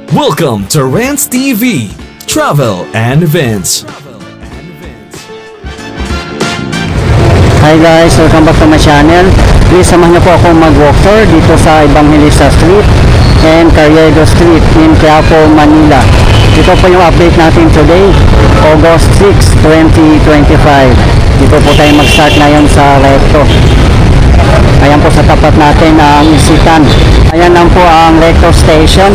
Welcome to Rants TV, Travel and Events. Hi guys, welcome back to my channel. Please samahan niyo po ako mag-walk tour dito sa Evangelista Street and Carriedo Street in Quiapo, Manila. Ito po yung update natin today, August 6, 2025. Dito po tayo mag-start ngayon sa Recto. Ayan po sa tapat natin ang Isitan. Ayan lang po ang Recto Station.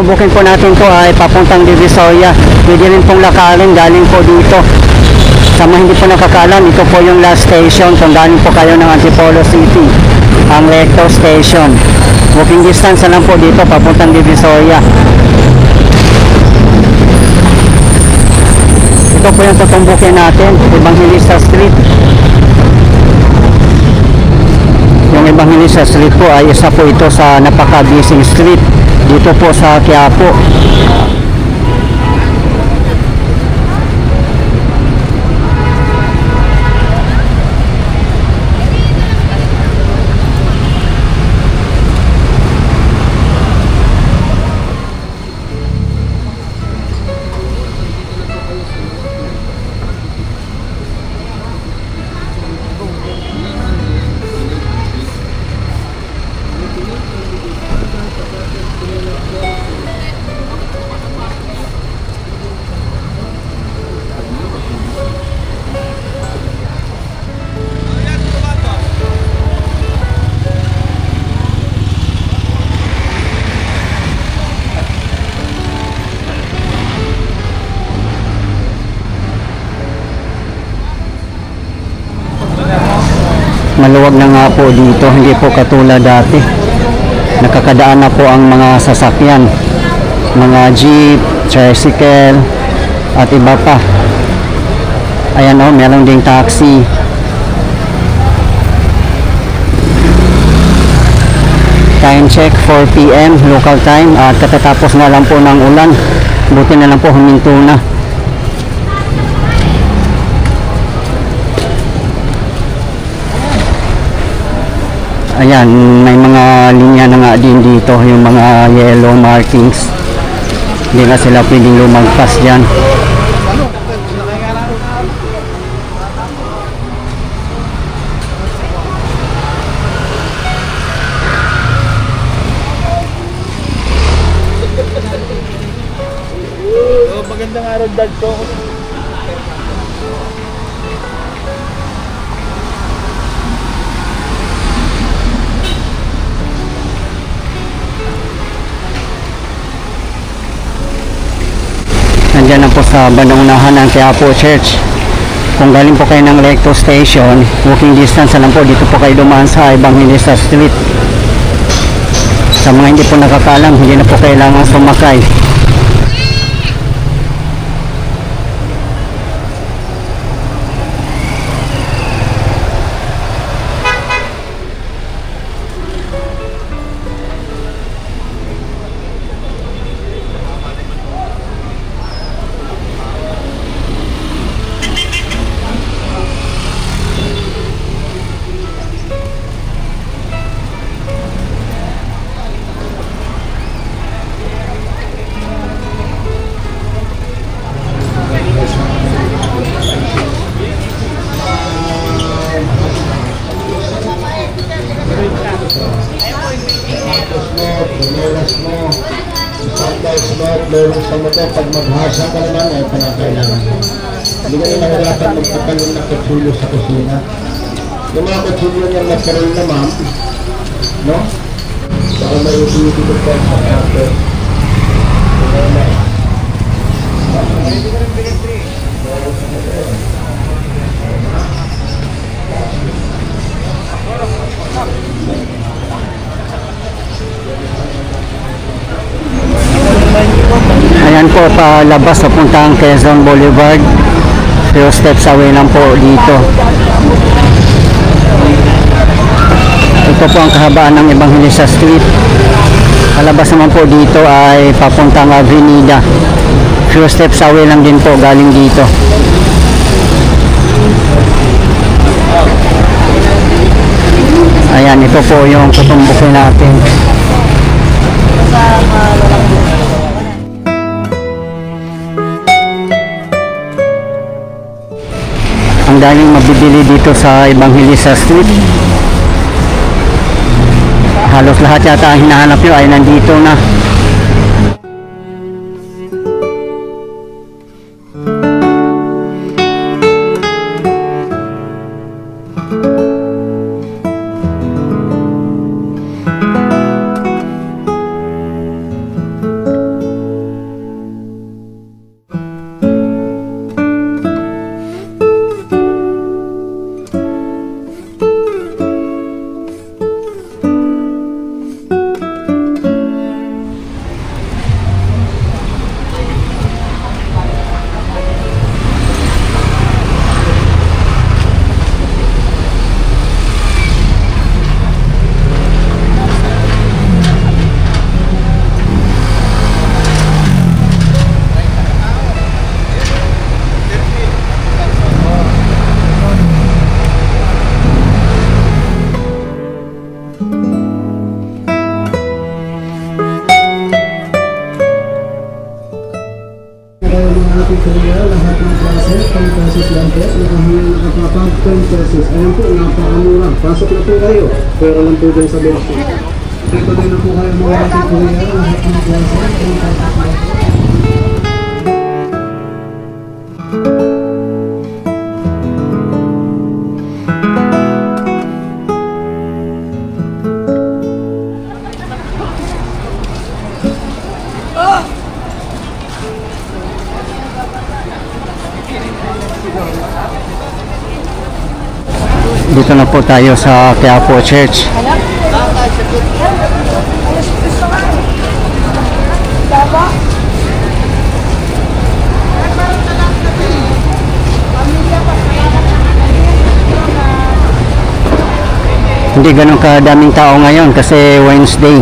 Susubukin po natin to ay papuntang Divisoria. Pwede rin pong lakarin galing po dito. Sa mga hindi po nakakalam, ito po yung last station kung galing po kayo ng Antipolo City, ang Recto Station. Walking distance lang po dito papuntang Divisoria. Ito po yung tutumbukin natin, Evangelista Street. Yung Evangelista Street po ay isa po ito sa napaka-busy street dito po sa Quiapo. Maluwag na nga po dito, hindi po katulad dati. Nakakadaan na po ang mga sasakyan, mga jeep, tricycle at iba pa. Ayan o, meron ding taxi. Time check 4 PM local time at katatapos na lang po ng ulan. Buti na lang po huminto na. Ayan, may mga linya na nga din dito, yung mga yellow markings. Hindi na sila pwedeng lumagpas dyan. Magandang araw, Dad ko. Nandiyan na po sa bandang unahan ng Quiapo Church. Kung galing po kayo ng Recto Station, walking distance lang po, dito po kayo dumaan sa Evangelista Street. Sa mga hindi po nakakalam, hindi na po kailangan sumakay. sapatos mo, pumelas mo, sandals mo, clearance sa motor, pag maghasa ka naman ay panakailangan mo. Hindi ka na nahirapan magpatalon na kutsulyo sa kusina. Yung mga kutsulyo niyang natural na ma'am, no? Saka may usulit ka sa kape. Ayan po, palabas sa puntang Quezon Boulevard. Few steps away lang po dito. Ito po ang kahabaan ng Evangelista Street. Palabas naman po dito ay papuntang Avenida. Few steps away lang din po galing dito. Ayan, ito po yung tutumbukin natin. Ang daming mabibili dito sa Evangelista Street. Halos lahat yata ang hinahanap nyo ay nandito na. Lahat ng klase, 10 pesos lang po, nakapag 10 pesos. Ayan po, napakamura. Pasok na po kayo. Pero lang po dyan sa bench. Dito din na po kayo mga ating kuya, lahat ng klase, 10 pesos lang po. Dito na po tayo sa Quiapo Church. Hindi ganun kadaming tao ngayon kasi Wednesday.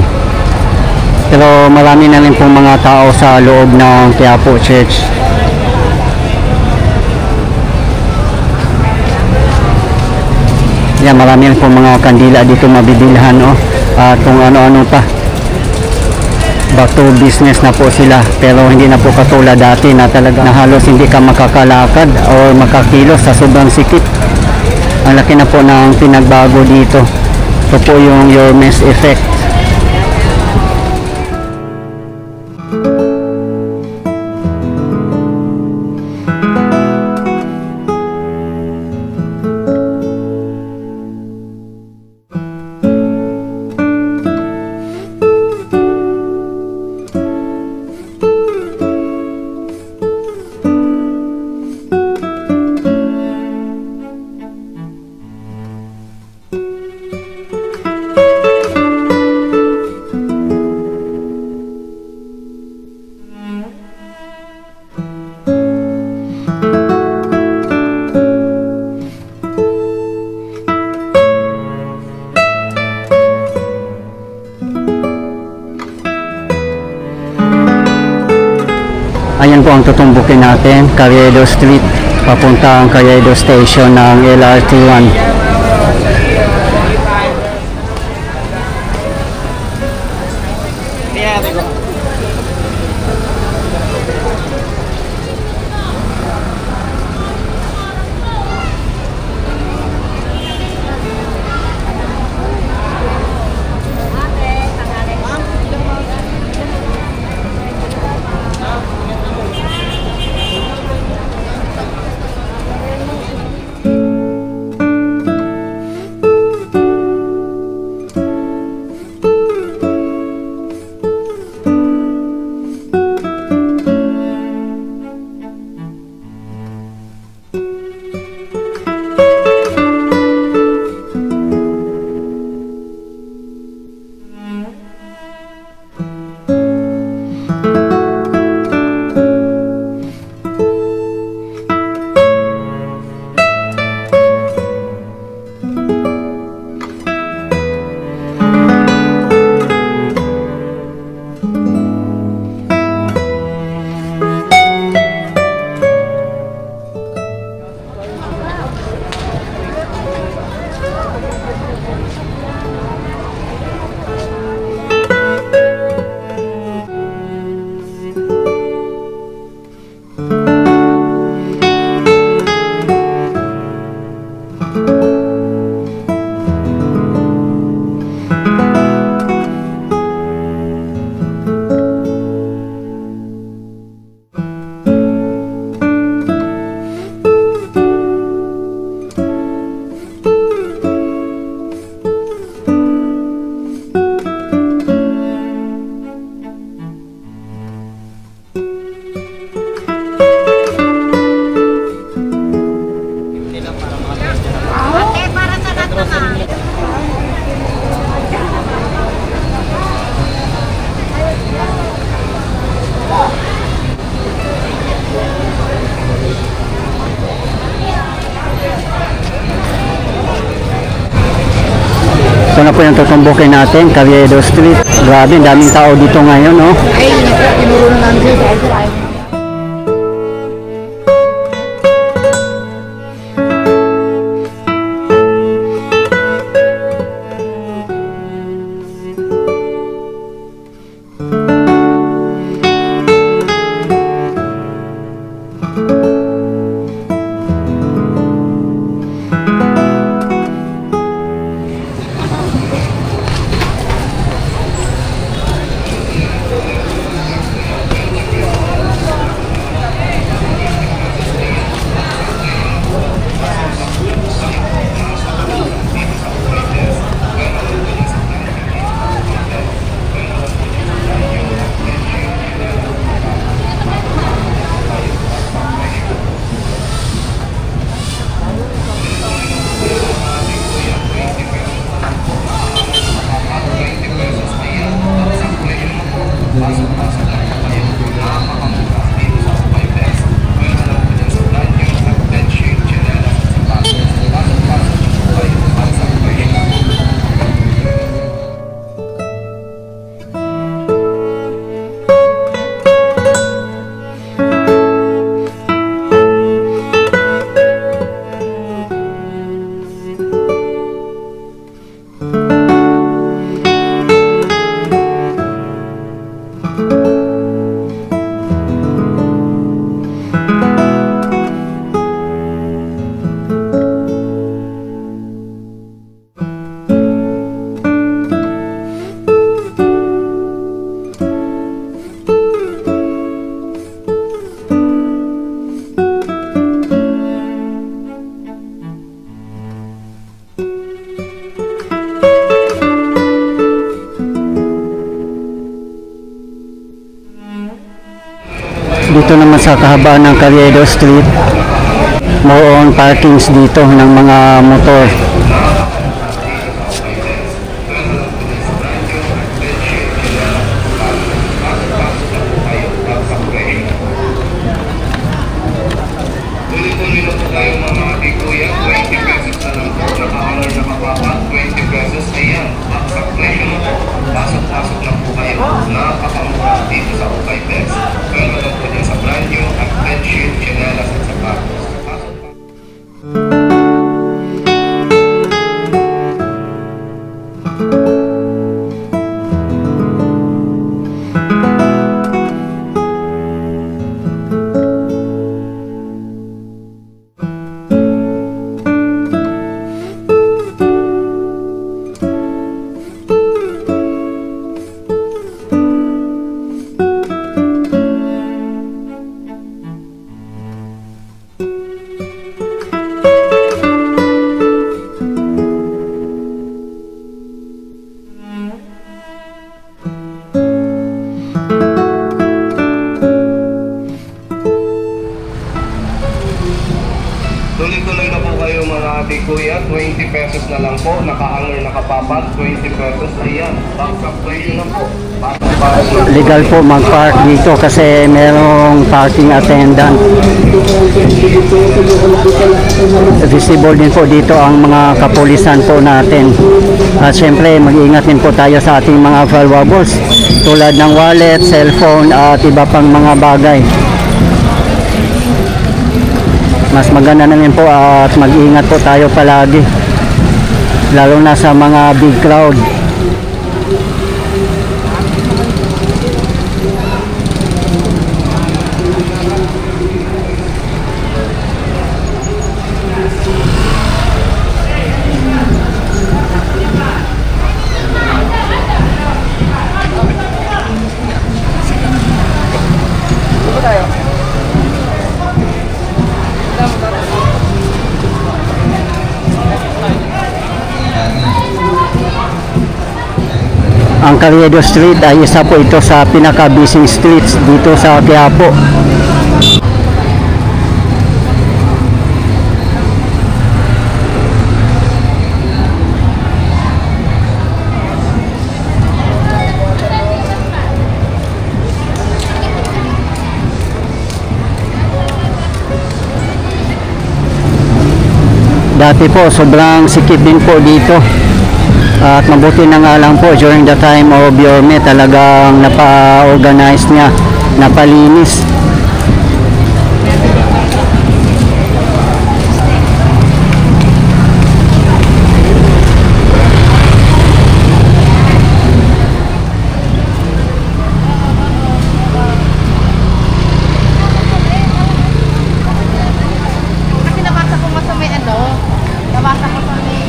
Pero marami na rin pong mga tao sa loob ng Quiapo Church. Yan, marami rin po mga kandila dito mabibilhan, oh. At kung ano-ano pa. Back to business na po sila. Pero hindi na po katulad dati na talaga na halos hindi ka makakalakad o makakilos sa sobrang sikip. Ang laki na po ng pinagbago dito. Ito po yung Yormes effect. Ayan po ang tutumbukin natin, Carriedo Street, papunta ang Carriedo Station ng LRT1. na po yung tutumbukin natin, Carriedo Street. Grabe, daming tao dito ngayon, no? Dito naman sa kahabaan ng Carriedo Street, more on parkings dito ng mga motor. Tuloy-tuloy na po tayo mga kuya, 20 pesos na lang po, naka-honor na kapapa, 20 pesos, ayan, baksak presyo na po, pasok-pasok lang po kayo, napakamura dito sa Ukay Best, pero lang po din sa brand new at bedsheet, chinelas at sapatos. Tuloy-tuloy na po kayo mga ate kuya, 20 pesos na lang po, naka-honor nakapapat, 20 pesos, ayan, baksak presyo na po. Legal po mag-park dito kasi merong parking attendant. Visible din po dito ang mga kapulisan po natin. At syempre mag-iingat din po tayo sa ating mga valuables tulad ng wallet, cellphone at iba pang mga bagay. Mas maganda na rin po at mag-iingat po tayo palagi, lalo na sa mga big crowd. Ang Carriedo Street ay isa po ito sa pinaka-busy streets dito sa Quiapo. Dati po sobrang sikip din po dito. At mabuti na nga lang po during the time of Yorme, talagang napa-organize niya, napalinis. Kasi nabasa ko nga sa may ano, nabasa ko sa may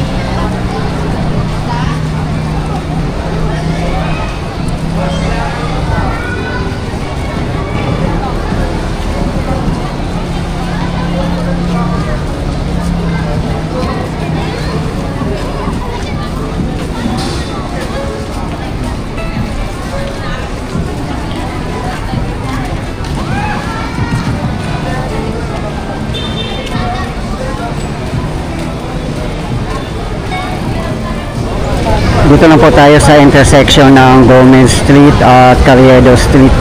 Dito lang po tayo sa intersection ng Gomez Street at Carriedo Street.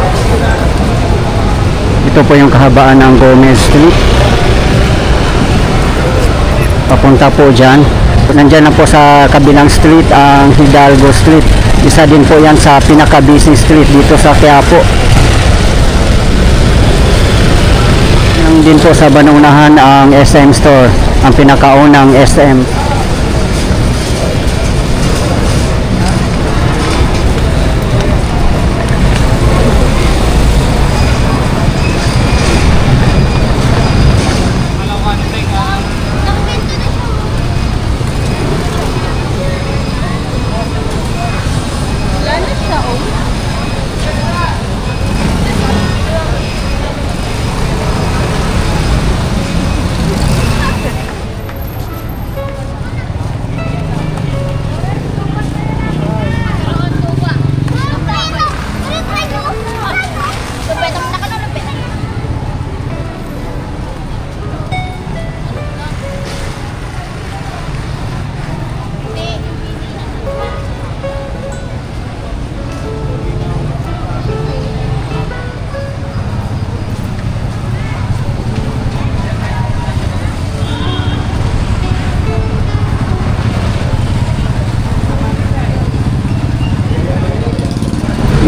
Ito po yung kahabaan ng Gomez Street. Papunta po dyan. Nandyan na po sa kabilang street ang Hidalgo Street. Isa din po yan sa pinaka-busy street dito sa Quiapo. Yan din po sa banunahan ang SM Store, ang pinakaunang SM.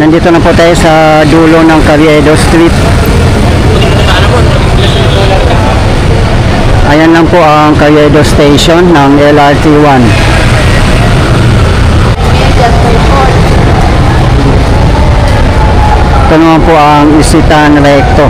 Nandito na po tayo sa dulo ng Carriedo Street. Ayan lang po ang Carriedo Station ng LRT1. Ito naman po ang Isitan Recto.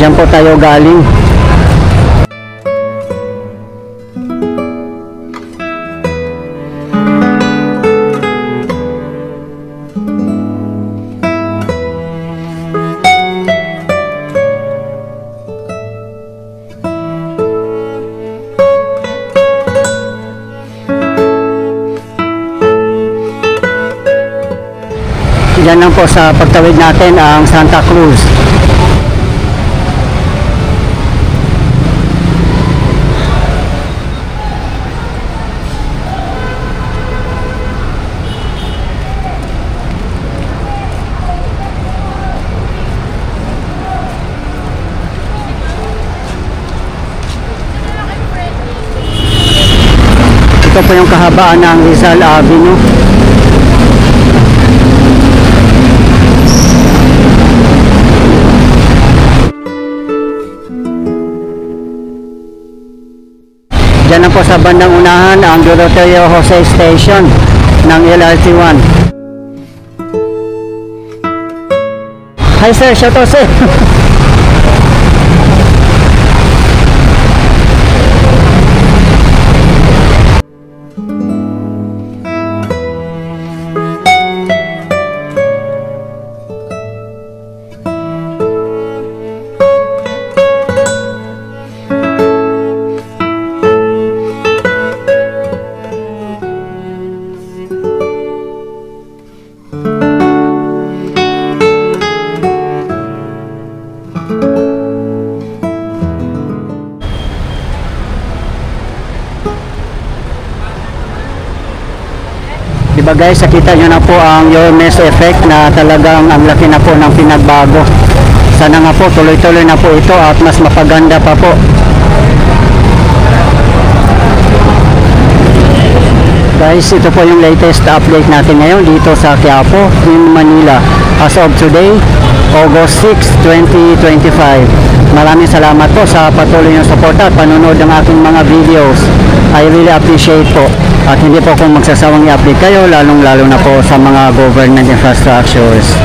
Diyan po tayo galing. Diyan lang po sa pagtawid natin ang Santa Cruz. Ito po yung kahabaan ng Rizal Avenue. Diyan na po sa bandang unahan ang Doroteo Jose Station ng LRT1. Hi sir, shout out sir. guys, nakita nyo na po ang Yormes effect na talagang ang laki na po ng pinagbago. Sana nga po tuloy-tuloy na po ito at mas mapaganda pa po. Guys, ito po yung latest update natin ngayon dito sa Quiapo in Manila as of today, August 6, 2025. Maraming salamat po sa patuloy ng suporta at panonood ng aking mga videos. I really appreciate po. At hindi po akong magsasawang i-update kayo, lalong-lalo na po sa mga government infrastructures.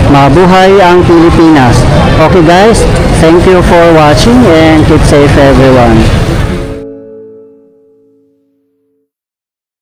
Mabuhay ang Pilipinas. Okay guys, thank you for watching and keep safe everyone.